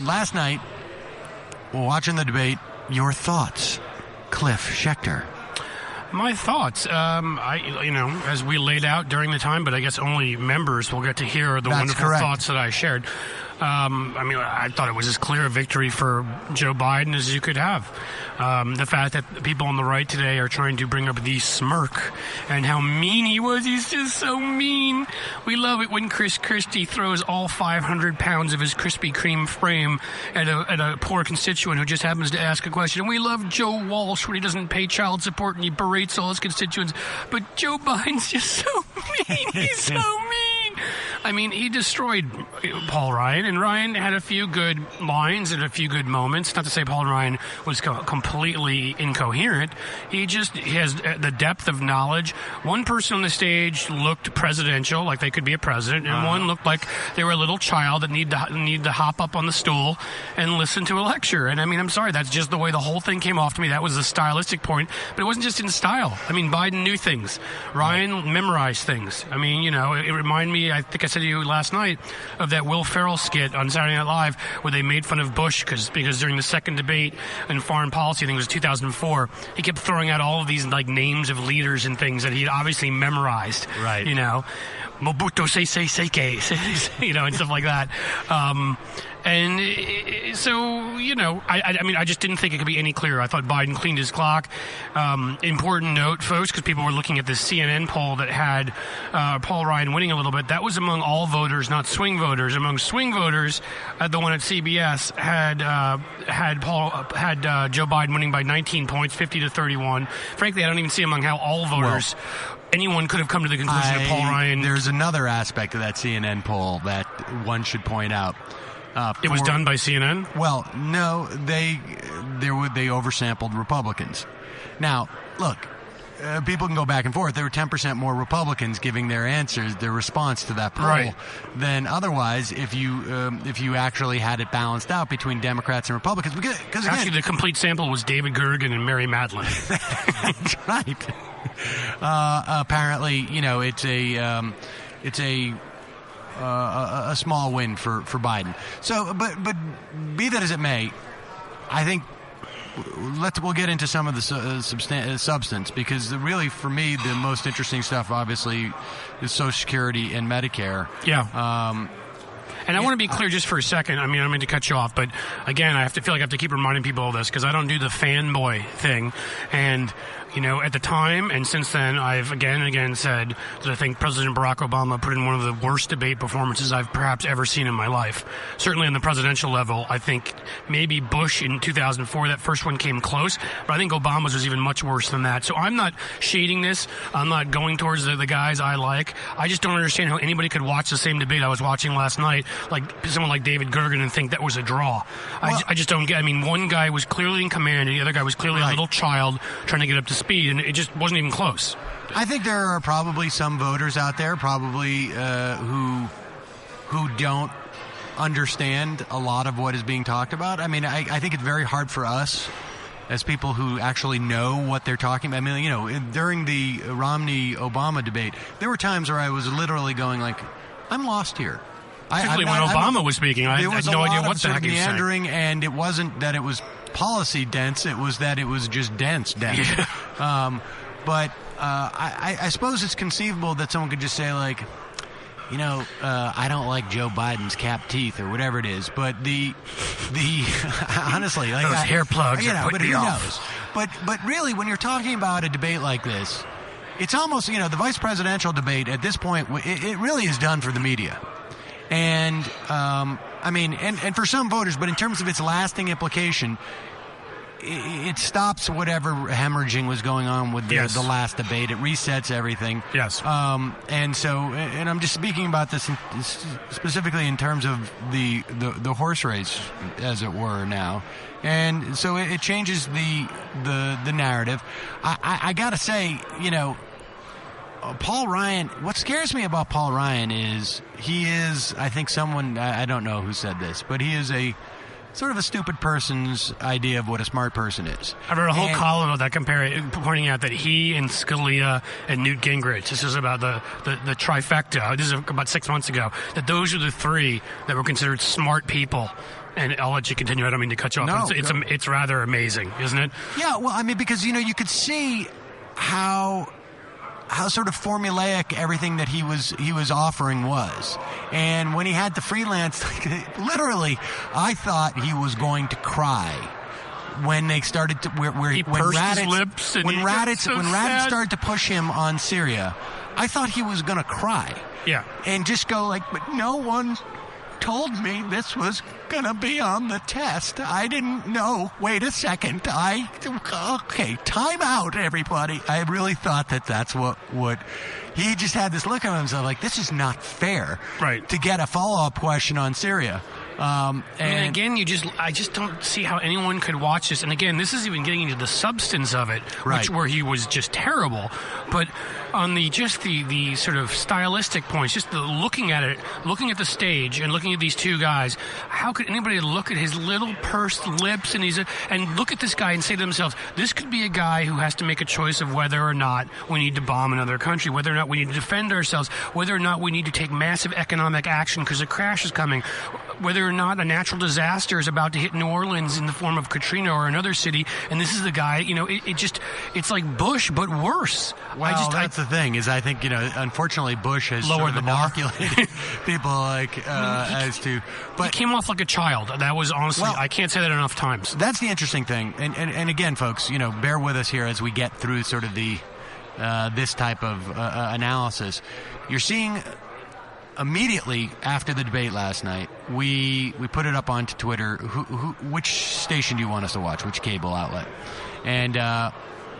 Last night, watching the debate, your thoughts, Cliff Shecter. My thoughts, as we laid out during the time, but I guess only members will get to hear the wonderful thoughts that I shared. I thought it was as clear a victory for Joe Biden as you could have. The fact that people on the right today are trying to bring up the smirk and how mean he was. He's just so mean. We love it when Christie throws all 500 pounds of his Krispy Kreme frame at a poor constituent who just happens to ask a question. And we love Joe Walsh when he doesn't pay child support and he berates all his constituents. But Joe Biden's just so mean. He's so mean. I mean, he destroyed Paul Ryan, and Ryan had a few good lines and a few good moments. Not to say Paul Ryan was completely incoherent. He has the depth of knowledge. One person on the stage looked presidential, like they could be a president, and one looked like they were a little child that need to hop up on the stool and listen to a lecture. And I mean, I'm sorry, that's just the way the whole thing came off to me. That was a stylistic point, but it wasn't just in style. I mean, Biden knew things. Ryan memorized things. I mean, it reminded me, I think I said to you last night, of that Will Ferrell skit on Saturday Night Live where they made fun of Bush because during the second debate in foreign policy, I think it was 2004, he kept throwing out all of these like names of leaders and things that he had obviously memorized. Right. Mobutu Sese, and stuff like that. I just didn't think it could be any clearer. I thought Biden cleaned his clock. Important note, folks, because people were looking at this CNN poll that had Paul Ryan winning a little bit. That was among all voters, not swing voters. Among swing voters, the one at CBS had Joe Biden winning by 19 points, 50-31. Frankly, I don't even see among how all voters. Anyone could have come to the conclusion that Paul Ryan... There's another aspect of that CNN poll that one should point out. It was done by CNN? Well, no, they oversampled Republicans. Now, look, people can go back and forth. There were 10% more Republicans giving their answers, their response to that poll, than otherwise if you actually had it balanced out between Democrats and Republicans. Because actually, the complete sample was David Gergen and Mary Madeline. That's right. Apparently, it's a small win for Biden. So, but be that as it may, I think we'll get into some of the substance, because really, for me, the most interesting stuff, obviously, is Social Security and Medicare. Yeah. And I want to be clear just for a second. I mean, I don't mean to cut you off, but again, I feel like I have to keep reminding people of this because I don't do the fanboy thing. And, at the time and since then, I've again and again said that I think President Barack Obama put in one of the worst debate performances I've perhaps ever seen in my life. Certainly on the presidential level, I think maybe Bush in 2004, that first one came close, but I think Obama's was even much worse than that. So I'm not shading this. I'm not going towards the guys I like. I just don't understand how anybody could watch the same debate I was watching last night, like someone like David Gergen, and think that was a draw. Well, I just don't get. I mean, one guy was clearly in command, and the other guy was clearly a little child trying to get up to speed, and it just wasn't even close. I think there are probably some voters out there, who don't understand a lot of what is being talked about. I mean, I think it's very hard for us as people who actually know what they're talking about. I mean, during the Romney-Obama debate, there were times where I was literally going like, I'm lost here. Particularly when Obama was speaking, I had no idea what the heck he was saying. And it wasn't that it was policy dense; it was that it was just dense. Yeah. But I suppose it's conceivable that someone could just say like, I don't like Joe Biden's cap teeth or whatever it is. But the honestly, like those hair plugs, but who knows? But really, when you're talking about a debate like this, it's almost the vice presidential debate at this point. It really is done for the media. And, and for some voters, but in terms of its lasting implication, it stops whatever hemorrhaging was going on with the last debate. It resets everything. Yes. And I'm just speaking about this specifically in terms of the horse race, as it were, now. And so it changes the narrative. I gotta say, Paul Ryan, what scares me about Paul Ryan is he is, I think I don't know who said this, but he is sort of a stupid person's idea of what a smart person is. I wrote a whole column of that pointing out that he and Scalia and Newt Gingrich, this is about the trifecta, this is about 6 months ago, that those are the three that were considered smart people. And I'll let you continue. I don't mean to cut you off. No, it's rather amazing, isn't it? Yeah, well, I mean, because, you could see how sort of formulaic everything that he was offering was. And when he had the freelance, literally, I thought he was going to cry when they started to when Raditz started to push him on Syria. I thought he was going to cry. Yeah. And just go like, but no one told me this was going to be on the test. I didn't know. Wait a second. Okay, time out, everybody. I really thought that's what he just had this look on himself like, this is not fair. Right. To get a follow-up question on Syria. And again, I just don't see how anyone could watch this. And again, this is even getting into the substance of it, right, where he was just terrible. But on the sort of stylistic points, just looking at it, looking at the stage, and looking at these two guys, how could anybody look at his little pursed lips and look at this guy and say to themselves, this could be a guy who has to make a choice of whether or not we need to bomb another country, whether or not we need to defend ourselves, whether or not we need to take massive economic action because a crash is coming, whether or not a natural disaster is about to hit New Orleans in the form of Katrina or another city, and this is the guy, it's like Bush, but worse. Well, that's the thing, is I think, unfortunately Bush has lowered the bar. Inoculated people as to... But he came off like a child. That was honestly, I can't say that enough times. That's the interesting thing. And again, folks, bear with us here as we get through sort of the this type of analysis. You're seeing... Immediately after the debate last night, we put it up onto Twitter. Which station do you want us to watch? Which cable outlet? And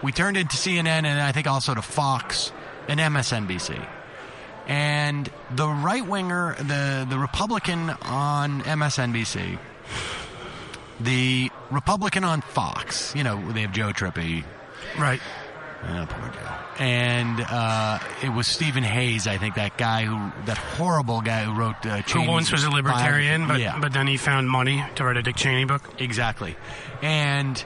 we turned it to CNN and I think also to Fox and MSNBC. And the right winger, the Republican on MSNBC, the Republican on Fox. They have Joe Trippi, right? Oh, poor guy. And it was Stephen Hayes, I think, that horrible guy who wrote Cheney's who once was a libertarian, but then he found money to write a Dick Cheney book. Exactly. And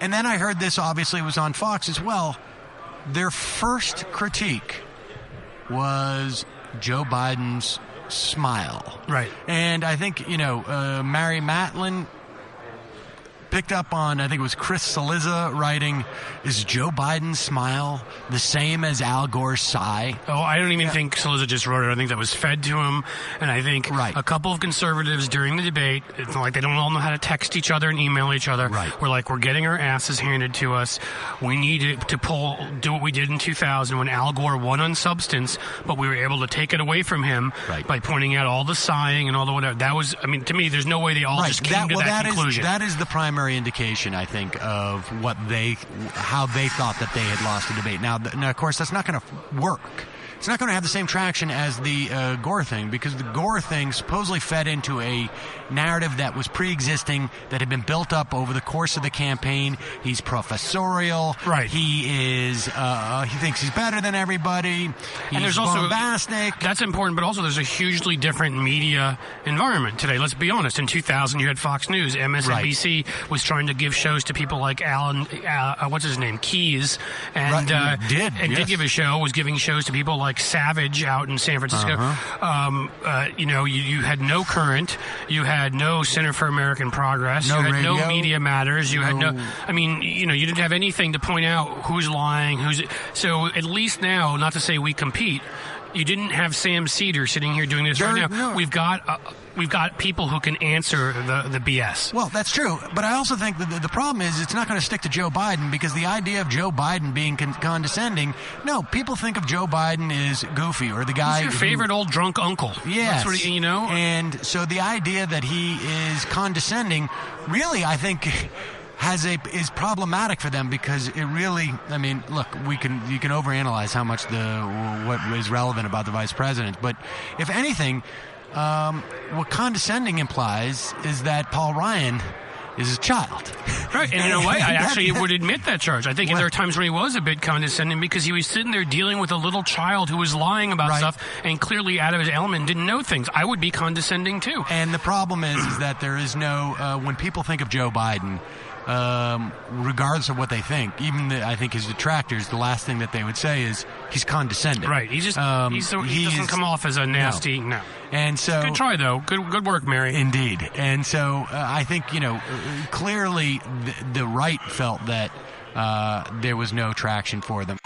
then I heard this obviously was on Fox as well. Their first critique was Joe Biden's smile. Right. And I think, Mary Matlin picked up on, I think it was Chris Cillizza writing, is Joe Biden's smile the same as Al Gore's sigh? Oh, I don't even think Cillizza just wrote it. I think that was fed to him. And I think a couple of conservatives during the debate, it's like they don't all know how to text each other and email each other. Right. We're like, we're getting our asses handed to us. We need to do what we did in 2000 when Al Gore won on substance, but we were able to take it away from him by pointing out all the sighing and all the whatever. That was, to me, there's no way they all just came to that conclusion. That is the primary indication, I think, of how they thought that they had lost the debate. Now, of course, that's not going to work. It's not going to have the same traction as the Gore thing, because the Gore thing supposedly fed into a narrative that was pre-existing, that had been built up over the course of the campaign. He's professorial. Right. He is. He thinks he's better than everybody. He's there's also bombastic. That's important, but also there's a hugely different media environment today. Let's be honest. In 2000, you had Fox News. MSNBC was trying to give shows to people like Alan, what's his name, Keyes, and did give a show. Was giving shows to people like Savage out in San Francisco. You had no Current. You had no Center for American Progress. No you had radio. no Media Matters. You had no. You didn't have anything to point out who's lying, So at least now, not to say we compete, you didn't have Sam Seder sitting here doing this right now. No. We've got people who can answer the BS. Well, that's true, but I also think that the problem is it's not going to stick to Joe Biden, because the idea of Joe Biden being condescending, no, people think of Joe Biden as goofy, or the guy Who's your favorite old drunk uncle. Yes. That's what And so the idea that he is condescending, really, I think, is problematic for them, because it really, look, you can overanalyze how much what is relevant about the vice president, but if anything, what condescending implies is that Paul Ryan is his child. Right, and in a way, I actually would admit that charge. I think there are times when he was a bit condescending because he was sitting there dealing with a little child who was lying about stuff and clearly out of his element didn't know things. I would be condescending too. And the problem is that there is no, when people think of Joe Biden, regardless of what they think, even I think his detractors, the last thing that they would say is he's condescending. Right. He just he doesn't come off as a nasty. No. And so good try though. Good work, Mary. Indeed. And so I think clearly the right felt that there was no traction for them.